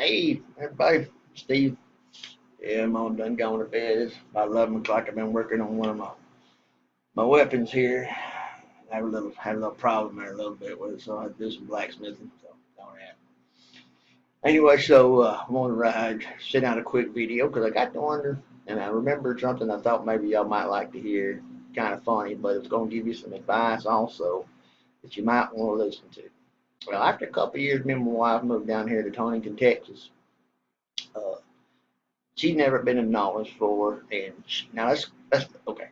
Hey, everybody, Steve. Yeah, I'm all done going to bed. It's about 11 o'clock. I've been working on one of my weapons here. I had a little problem there a little bit with it, so I had to do some blacksmithing. So, don't have. Anyway, so I wanted to send out a quick video because I got to wonder, and I remembered something I thought maybe y'all might like to hear. Kind of funny, but it's going to give you some advice also that you might want to listen to. Well, after a couple of years, me and my wife moved down here to Torrington, Texas. Uh, she'd never been in Norleans before, and now that's okay.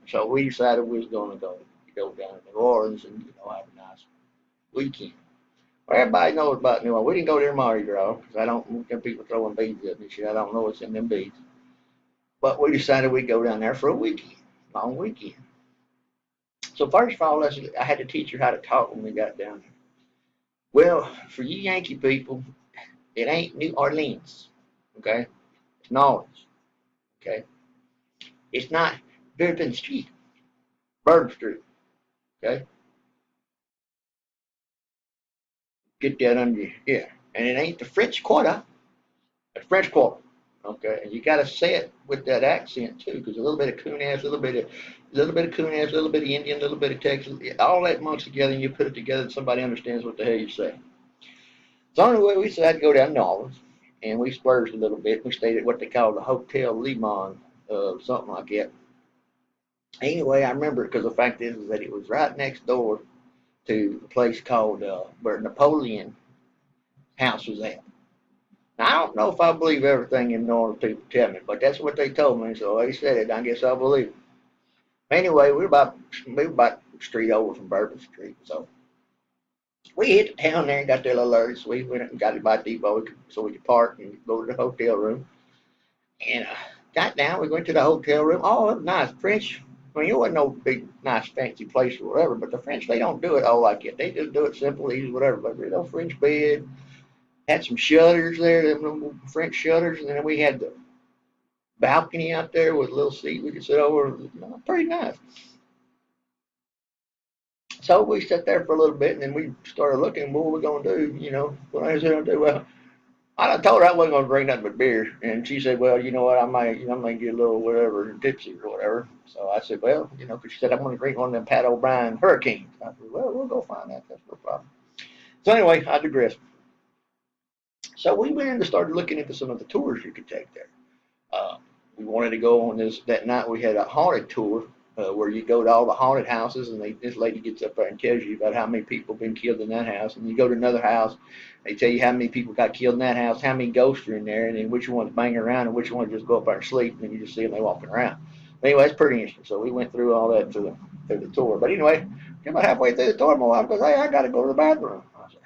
So we decided we was going to go down to New Orleans and have a nice weekend. Well, everybody knows about New Orleans. We didn't go there Mardi Gras because I don't want them people throwing beads at me. Shit, I don't know what's in them beads. But we decided we'd go down there for a weekend, long weekend. So first of all, I had to teach her how to talk when we got down there. Well, for you Yankee people, it ain't New Orleans, okay? It's New Orleans, okay? It's not Bourbon Street, Bourbon Street, okay? Get that under you, yeah. And it ain't the French Quarter, it's French Quarter, okay? And you got to say it with that accent too, because a little bit of Coon-ass, a little bit of Coon-ass, a little bit of Indian, a little bit of Texas, all that munched together, and you put it together, and somebody understands what the hell you say. So anyway, we decided to go down to New Orleans, and we splurged a little bit. We stayed at what they call the Hotel Limon, something like that. Anyway, I remember it because the fact is that it was right next door to a place called where Napoleon house was at. Now, I don't know if I believe everything in Northern people tell me, but that's what they told me, so they said it. I guess I believe it. Anyway, we were about a street over from Bourbon Street, so we hit the town there and got there a little early. So we went and got it by depot so we could park and go to the hotel room. And got down. We went to the hotel room. Oh, it was nice. French. I mean, it wasn't no big, nice, fancy place or whatever, but the French, they don't do it all like it. They just do it simple, easy, whatever. But French bed, had some shutters there, them little French shutters, and then we had the balcony out there with a little seat we could sit over. Pretty nice. So we sat there for a little bit, and then we started looking, what were we going to do? What I was going to do? Well, I told her I wasn't going to bring nothing but beer, and she said, "Well, you know what? I might get a little whatever tipsy or whatever." So I said, "Well, because she said I'm going to drink one of them Pat O'Brien Hurricanes." I said, "Well, we'll go find that. That's no problem." So anyway, I digress. So we went in and started looking into some of the tours you could take there. Uh, we wanted to go on this that night. We had a haunted tour where you go to all the haunted houses, and this lady gets up there and tells you about how many people have been killed in that house. And you go to another house, they tell you how many people got killed in that house, how many ghosts are in there, and then which ones bang around and which ones just go up there and sleep, and then you just see them they walking around. But anyway, it's pretty interesting. So we went through all that through the tour. But anyway, about halfway through the tour, my wife goes, "Hey, I got to go to the bathroom." I said,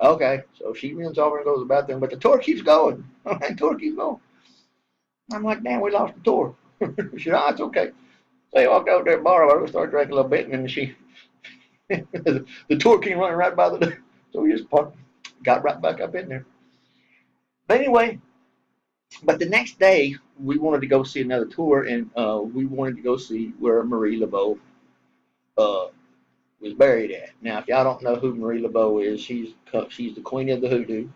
"Okay." So she runs over and goes to the bathroom, but the tour keeps going. The tour keeps going. I'm like, "Damn, we lost the tour." She said, "Oh, it's okay." So he walked over there, borrowed her, started drinking a little bit, and then the tour came running right by the door. So we just got right back up in there. But anyway, but the next day, we wanted to go see another tour, and we wanted to go see where Marie Laveau uh, was buried at. Now, if y'all don't know who Marie Laveau is, she's the queen of the hoodoo.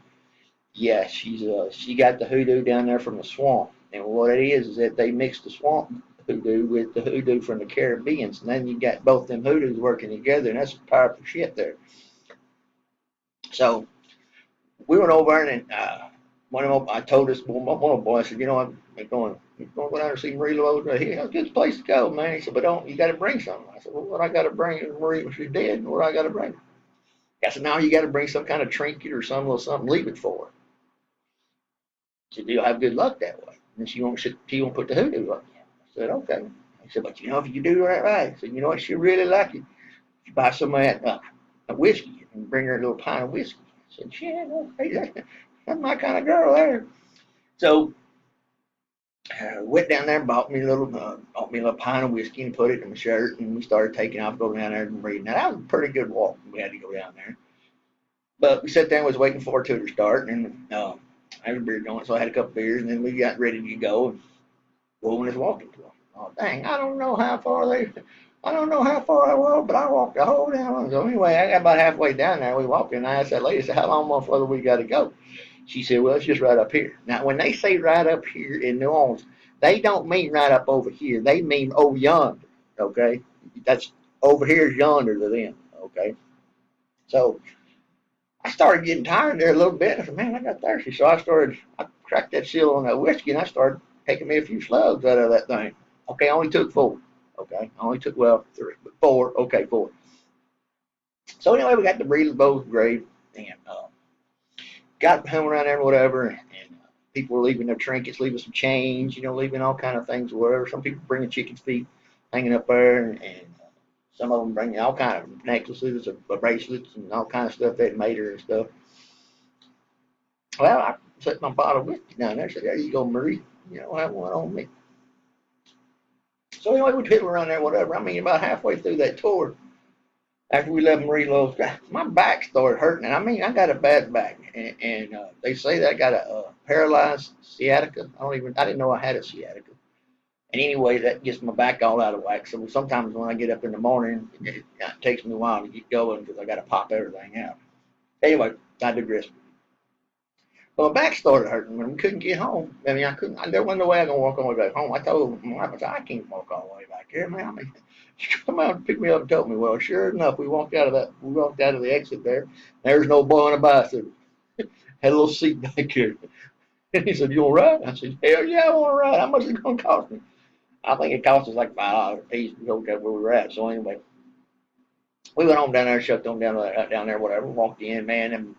Yeah, she got the hoodoo down there from the swamp. And what it is that they mixed the swamp hoodoo with the hoodoo from the Caribbeans, and then you got both them hoodoos working together, and that's powerful shit there. So we went over and I told this one of the boys, I said, I'm going to go down and see Marie Laveau. That's a good place to go, man. He said, but you got to bring something. I said, well, what I got to bring is Marie when she's dead, what I got to bring? I said, now you got to bring some kind of trinket or some little something, leave it for her. She said, you'll have good luck that way. And she won't put the hoodoo on you. I said, okay. He said, but if you do that right, I said, you know what, she really like it. You buy some of that whiskey and bring her a little pint of whiskey. I said, shit, okay, that's my kind of girl there. So went down there and bought me a little pint of whiskey and put it in my shirt, and we started taking off, going down there and reading. Now that was a pretty good walk. We had to go down there, but we sat there and was waiting for it to start, and I had a beer going, so I had a couple beers, and then we got ready to go, and woman is walking to them. Oh dang! I don't know how far I walked, but I walked the whole damn way. So anyway, I got about halfway down there. We walked, and I asked that lady, I said, "How long more further we got to go?" She said, well, it's just right up here. Now, when they say right up here in New Orleans, they don't mean right up over here. They mean over yonder, okay? That's over here is yonder to them, okay? So I started getting tired there a little bit. I said, man, I got thirsty. So I cracked that seal on that whiskey, and I started taking me a few slugs out of that thing. Okay, I only took four. Okay, I only took, well, three, but four. Okay, four. So anyway, we got the Breeders' Bowls grave, and got home around there, or whatever, and people were leaving their trinkets, leaving some change, leaving all kind of things, or whatever. Some people bringing chicken's feet, hanging up there, and some of them bringing all kind of necklaces or bracelets and all kind of stuff they'd made her and stuff. Well, I set my bottle of whiskey down there. I said, there you go, Marie. Have one on me. So anyway, we fiddled around there, whatever. I mean, about halfway through that tour, after we left Marie Lowe's, my back started hurting. And I mean, I got a bad back. And they say that I got a paralyzed sciatica. I didn't know I had a sciatica. And anyway, that gets my back all out of whack. So sometimes when I get up in the morning, it takes me a while to get going because I got to pop everything out. Anyway, I digress. Well, my back started hurting when we couldn't get home. I mean, there wasn't no way I was going to walk all the way back home. I told my wife, I can't walk all the way back here, man. I mean, she come out and picked me up and told me, well, sure enough, we walked out of the exit there. There's no boy on a bicycle. Had a little seat back here. And he said, you want to ride? I said, hell yeah, I want to ride. How much is it going to cost me? I think it cost us like $5 a piece to go where we were at. So anyway, we went home down there, shut them down there, whatever. Walked in, man, and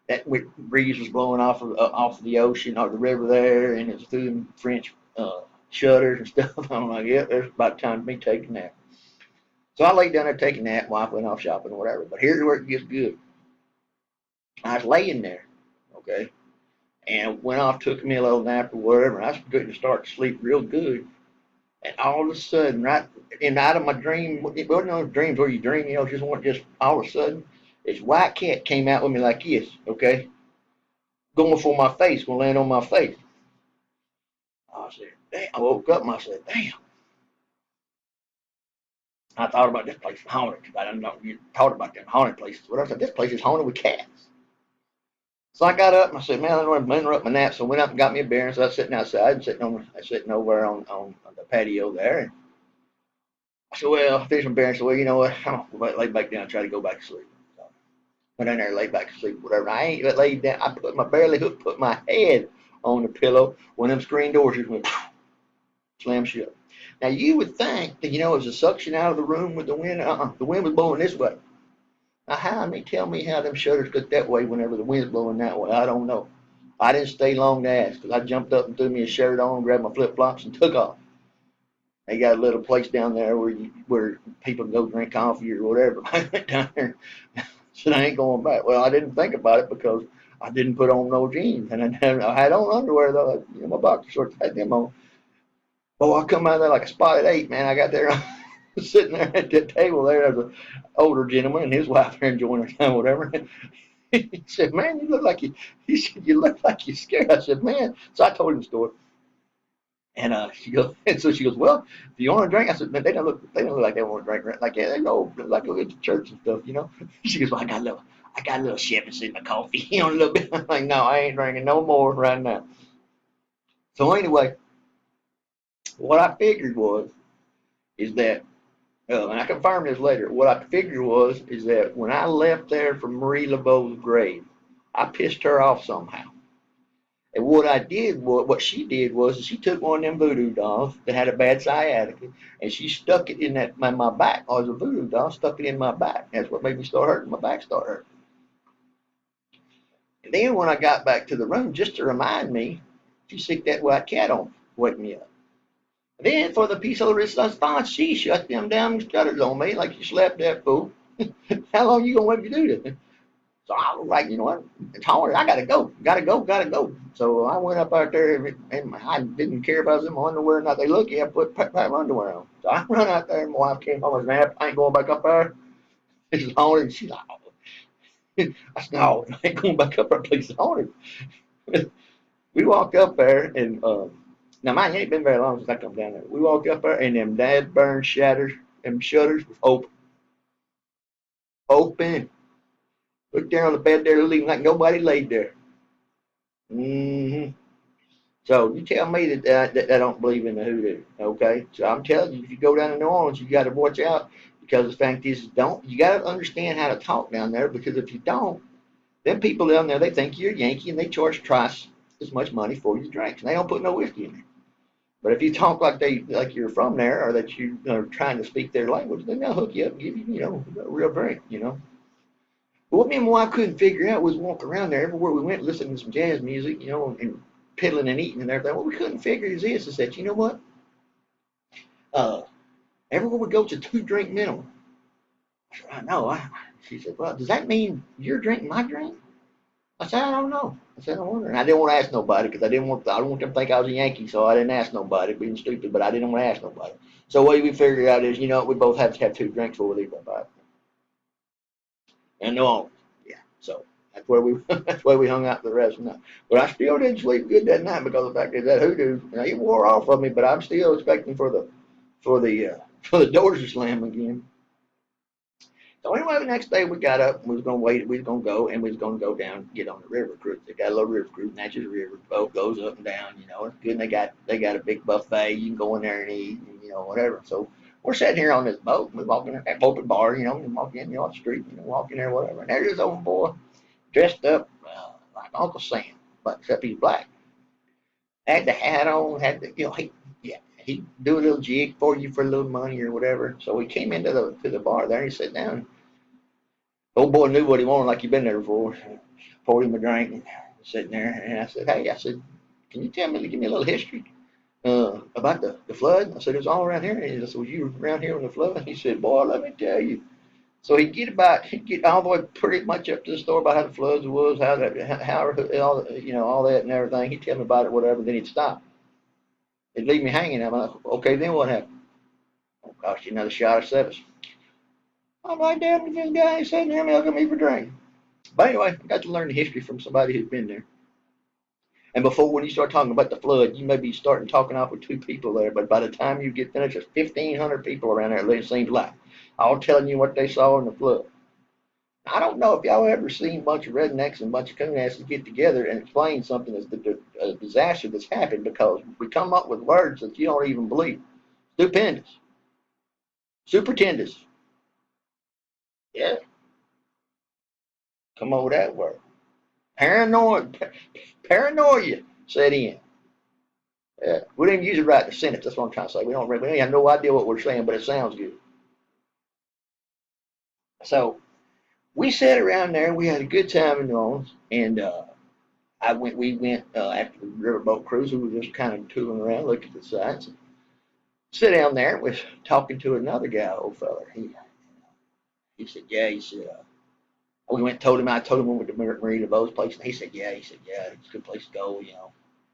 that breeze was blowing off of the ocean or the river there, and it was through them French shutters and stuff. I'm like, yeah, there's about time for me taking that. So I laid down there taking that. Wife went off shopping or whatever. But here's where it gets good. I was laying there, okay, and went off, took me a little nap or whatever, and I was getting to start to sleep real good. And all of a sudden, right out of my dream, it wasn't those dreams where you dream, just all of a sudden, this white cat came out with me like this, okay, going for my face, going to land on my face. I said, damn. I woke up and I said, damn. I thought about this place haunted because I didn't know you talked about them haunted places. But I said, this place is haunted with cats. So I got up and I said, man, I don't want to interrupt my nap. So I went up and got me a beer. And so I was sitting outside, sitting over on the patio there. And I said, well, there's some beer. I said, well, you know what? I'm going to lay back down and try to go back to sleep. So I went in there, laid back to sleep, whatever. I ain't laid down. I put my head on the pillow when them screen doors just went slam shut. Now you would think that it was a suction out of the room with the wind. The wind was blowing this way. Now tell me how them shutters look that way whenever the wind's blowing that way. I don't know. I didn't stay long to ask because I jumped up and threw me a shirt on, grabbed my flip flops, and took off. They got a little place down there where people go drink coffee or whatever. I went down there. Said I ain't going back. Well, I didn't think about it because I didn't put on no jeans, and I had on underwear though. My boxer shorts had them on. Oh, I come out there like a spotted ape, man. I got there sitting there at that table there. There's an older gentleman and his wife there enjoying their time, whatever. He said, man, you look like he said, you look like you're scared. I said, man. So I told him the story. And she goes, well, do you want a drink? I said, man, they don't look like they want a drink. Like, yeah, they go like go to church and stuff, She goes, well, I got a little Chevy in my coffee, a little bit. I'm like, no, I ain't drinking no more right now. So anyway, what I figured is that, and I confirmed this later. What I figured is that when I left there from Marie Laveau's grave, I pissed her off somehow. And what she did was she took one of them voodoo dolls that had a bad sciatica, and she stuck it in my back. Or as a voodoo doll, stuck it in my back. That's what made me start hurting. My back started hurting. And then when I got back to the room, just to remind me, she sicked that white cat on, wake me up. And then for the piece of resistance, she shut them damn shutters on me like you slapped that fool. How long you gonna let me do this? So I was like, you know what? It's hard. I gotta go. So I went up out there, and I didn't care if I was in my underwear or not. They look, I put underwear on. So I run out there, and my wife came home and said, I ain't going back up there. This is haunted. And she's like, oh. I said, no, I ain't going back up there. Place is haunted. We walked up there, and now mine ain't been very long since I come down there. We walked up there, and them dad burn shutters was open. Open. Looked there on the bed there, looking like nobody laid there. Mm-hmm. So you tell me that I don't believe in the hoodoo, okay? So I'm telling you, if you go down to New Orleans, you got to watch out because the fact is, don't you got to understand how to talk down there because if you don't, them people down there they think you're a Yankee and they charge twice as much money for your drinks. And they don't put no whiskey in there. But if you talk like you're from there or that you are trying to speak their language, then they'll hook you up and give you a real drink. But what me and my wife couldn't figure out was walk around there everywhere we went, listening to some jazz music, and piddling and eating and everything. What we couldn't figure is that you know what? Uh, everywhere we go, it's a 2 drink minimum. I said, I know. She said, well, does that mean your drink, my drink? I said, I don't know. I said, I wonder. And I didn't want to ask nobody because I don't want them to think I was a Yankee, so I didn't ask nobody, being stupid. But I didn't want to ask nobody. So what we figured out is, we both have to have 2 drinks before we leave our body. And no, yeah. So that's where we hung out the rest of the night. But I still didn't sleep good that night because of the fact that hoodoo, it wore off of me. But I'm still expecting for the doors to slam again. So anyway, the next day we got up and we was gonna wait. We was gonna go and we was gonna go down and get on the river cruise. They got a little river cruise, Natchez River. Boat goes up and down. It's good. And they got a big buffet. You can go in there and eat, and, whatever. So we're sitting here on this boat. We're walking at open bar, and walking, on the street, walking there, whatever. And there's this old boy dressed up like Uncle Sam, but except he's black. Had the hat on, had the, he do a little jig for you for a little money or whatever. So we came into the bar there and he sat down. Old boy knew what he wanted, like he'd been there before. Poured him a drink and sitting there. And I said, hey, can you give me a little history about the flood? I said, it was all around here. And I said, was you around here on the flood? He said, boy, let me tell you. So he'd get all the way pretty much up to the story about how the floods was, how all all that and everything. He'd tell me about it, whatever. Then he'd stop. He'd leave me hanging. I'm like, okay, then what happened? Oh, cost you another shot of Cephas. I'm like, damn, this guy ain't sitting here milking me for drink. But anyway, I got to learn the history from somebody who's been there. And before, when you start talking about the flood, you may be starting talking off with 2 people there, but by the time you get finished, there's 1,500 people around there, it seems like, all telling you what they saw in the flood. I don't know if y'all ever seen a bunch of rednecks and a bunch of coonasses get together and explain something as a disaster that's happened because we come up with words that you don't even believe. Stupendous. Supertendous. Yeah, come on with that word. Paranoia set in. We didn't use it right in the sentence. That's what I'm trying to say. We have no idea what we're saying, but it sounds good. So we sat around there and we had a good time in New Orleans. And we went after the riverboat cruise. We were just kind of tooling around, looking at the sights. And sit down there and was talking to another guy, old fella. He said, yeah, he said, we went and I told him we went to Marina Bo's place. And he said, yeah, it's a good place to go,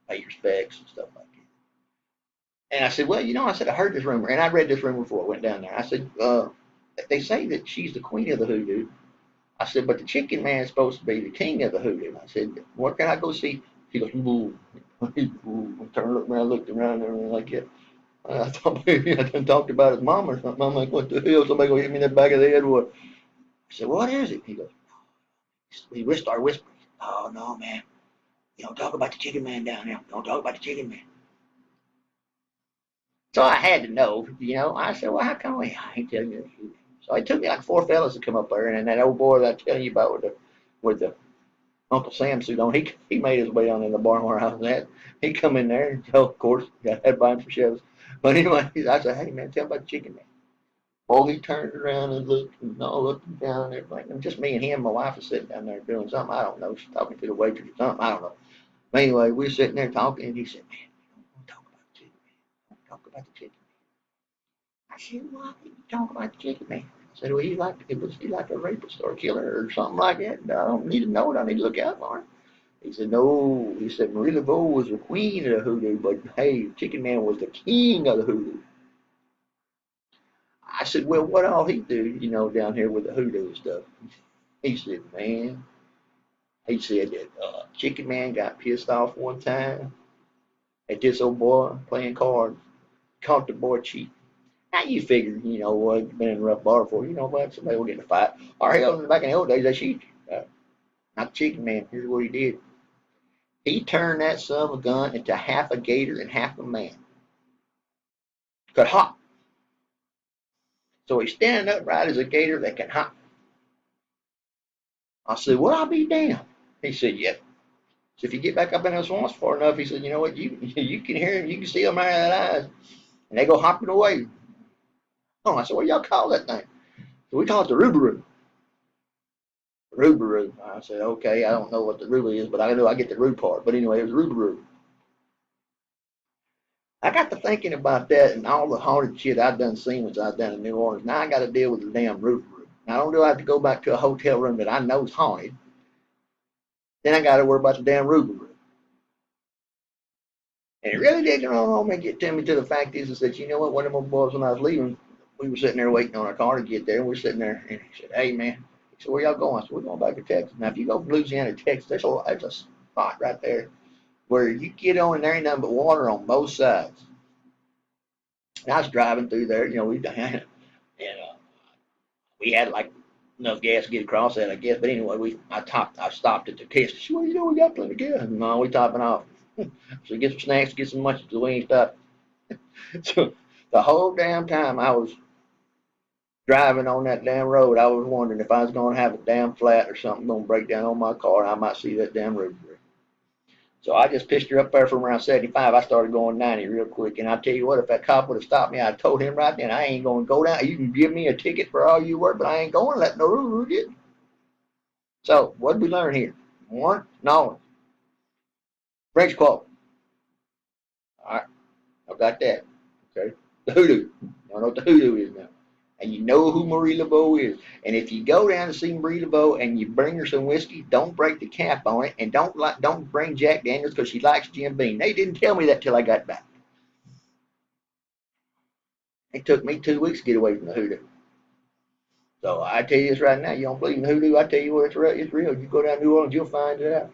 pay your respects and stuff like that. And I said, well, I heard this rumor, and I read this rumor before I went down there. I said, they say that she's the queen of the hoodoo. I said, but the chicken man's supposed to be the king of the hoodoo. I said, what can I go see? He goes, ooh. Ooh. I turned around, looked around, and everything like that. I thought maybe I done talked about his mom or something. I'm like, what the hell? Somebody gonna hit me in the back of the head? What? I said, what is it? He goes, we started whispering. Oh, no, man. You don't talk about the chicken man down there. Don't talk about the chicken man. So I had to know, I said, well, how come I ain't telling you? So it took me like 4 fellas to come up there, and then that old boy that I tell you about with the Uncle Sam suit on, he made his way on in the barn where I was at. He come in there, and so of course, got had by him for shows. But anyway, I said, hey man, tell about the chicken man. Well, he turned around and looked and all looking down and everything. And just me and him, my wife was sitting down there doing something. I don't know. She's talking to the waitress or something. I don't know. But anyway, we were sitting there talking, and he said, man, don't talk about the chicken man. Don't talk about the chicken. I said, why did you talk about the chicken man? I said, well, was he like a rapist or a killer or something like that? And I don't need to know it. I need to look out for him. He said, no. He said, Marie Laveau was the queen of the hoodoo, but hey, Chicken Man was the king of the hoodoo. I said, well, what all he do, down here with the hoodoo stuff? He said, man, he said that Chicken Man got pissed off one time at this old boy playing cards, caught the boy cheating. Now you figure, what, been in a rough bar before, what, somebody will get in a fight. Or hell, back in the old days, they shoot you. Not the Chicken Man. Here's what he did. He turned that son of a gun into half a gator and half a man. Could hop. So he's standing upright as a gator that can hop. I said, well, I'll be damned. He said, yep. So if you get back up in those swamps far enough, he said, you know what, you can hear him, you can see them out of that eyes. And they go hopping away. Oh, I said, what do y'all call that thing? So we call it the roobaroo. Roobaroo. I said, okay, I don't know what the ruby is, but I know I get the root part. But anyway, it was roobaroo. I got to thinking about that and all the haunted shit I've done seen since I've done in New Orleans. Now I got to deal with the damn roobaroo. Now, I don't have to go back to a hotel room that I know is haunted. Then I got to worry about the damn roobaroo. And it really did get me to the fact is that, you know what, one of my boys, when I was leaving, we were sitting there waiting on our car to get there, and we're sitting there, and he said, hey, man, he said, where y'all going? I said, we're going back to Texas. Now, if you go from Louisiana to Texas, there's a spot right there where you get on and there ain't nothing but water on both sides. And I was driving through there, you know, and we had like enough gas to get across that, I guess. But anyway, I stopped at the test. She said, well, you know, we got plenty of gas. No, we topping off. So get some snacks, get some munchies, so we ain't stopped. So the whole damn time I was driving on that damn road, I was wondering if I was going to have a damn flat or something going to break down on my car, and I might see that damn road. So I just pitched her up there from around 75. I started going 90 real quick. And I tell you what, if that cop would have stopped me, I told him right then, I ain't going to go down. You can give me a ticket for all you work, but I ain't going to let no rule get me. So what did we learn here? One, knowledge. French quote. All right, I got that. Okay. The hoodoo. Y'all know what the hoodoo is now. And you know who Marie Laveau is. And if you go down to see Marie Laveau and you bring her some whiskey, don't break the cap on it, and don't bring Jack Daniels because she likes Jim Beam. They didn't tell me that till I got back. It took me 2 weeks to get away from the hoodoo. So I tell you this right now, you don't believe in the hoodoo, I tell you what, it's real. It's real. You go down to New Orleans, you'll find it out.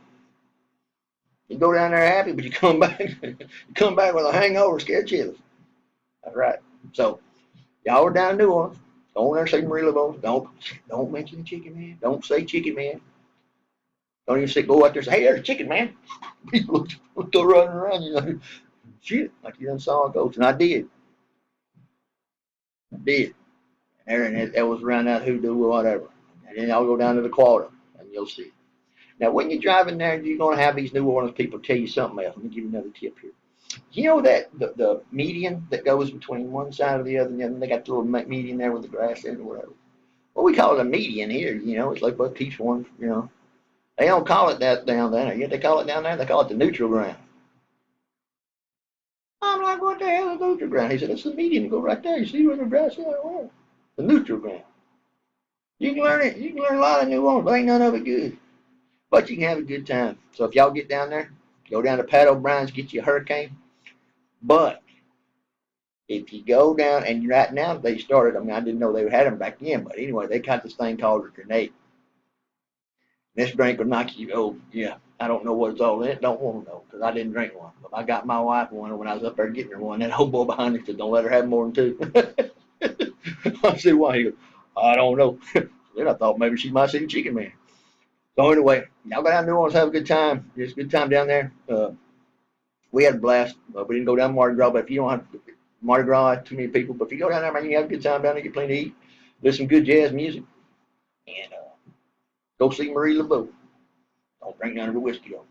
You go down there happy, but you come back with a hangover, scared shitless. That's right. So y'all are down in New Orleans. Go in there, say Marie Laveau. Don't mention the chicken man. Don't say chicken man. Don't even say go out there and say, hey, there's a chicken man. People go running around, you know. Shit, like you done saw a ghost. And I did. I did. And that was around that hoodoo or whatever. And then I'll go down to the quarter and you'll see. Now, when you're driving there, you're going to have these New Orleans people tell you something else. Let me give you another tip here. You know that the median that goes between one side of the other, and they got the little median there with the grass in it or whatever. Well, we call it a median here. You know, it's like what keeps one. You know, they don't call it that down there. Yet they call it down there. They call it the neutral ground. I'm like, what the hell is neutral ground? He said, it's the median. Go right there. You see where the grass is? Where? The neutral ground. You can learn it. You can learn a lot of New Orleans, but ain't none of it good. But you can have a good time. So if y'all get down there, go down to Pat O'Brien's, get you a hurricane. But if you go down, and right now they started, I mean, I didn't know they had them back then, but anyway, they got this thing called a grenade. This drink will knock you, oh, yeah, I don't know what it's all in it, don't want to know, because I didn't drink one. But I got my wife one when I was up there getting her one. That old boy behind me said, don't let her have more than two. I said, why? He goes, I don't know. Then I thought maybe she might see the chicken man. So anyway, y'all go down to New Orleans, have a good time. Just a good time down there. We had a blast. We didn't go down Mardi Gras, but if you don't have Mardi Gras, too many people. But if you go down there, man, you have a good time down there, get plenty to eat, listen to good jazz music, and go see Marie Laveau. Don't drink none of the whiskey, though.